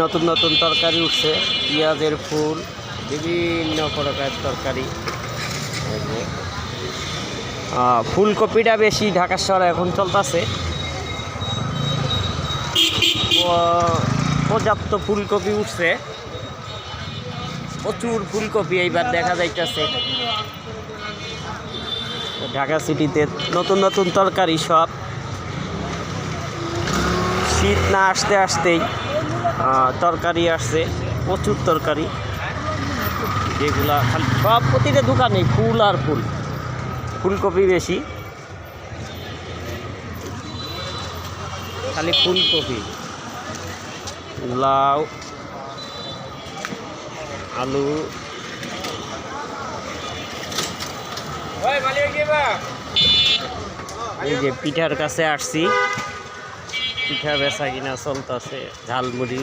নতুন নতুন তরকারি উঠছে, পেঁয়াজের ফুল, বিভিন্ন প্রকারের তরকারি। ফুলকপিটা বেশি ঢাকা শহরে এখন চলতেছে, পর্যাপ্ত ফুলকপি উঠছে, প্রচুর ফুলকপি এইবার দেখা যাইতেছে ঢাকা সিটিতে। নতুন নতুন তরকারি সব, শীত না আসতে আসতেই তরকারি আসছে, প্রচুর তরকারি, যেগুলা খালি সব প্রতিটা দোকানে ফুল আর ফুল, ফুলকপি বেশি, খালি ফুলকপি, লাউ, আলু। এই যে পিঠার কাছে আসছি, পিঠা বেচা কিনা চলতেছে, ঝালমুড়ি।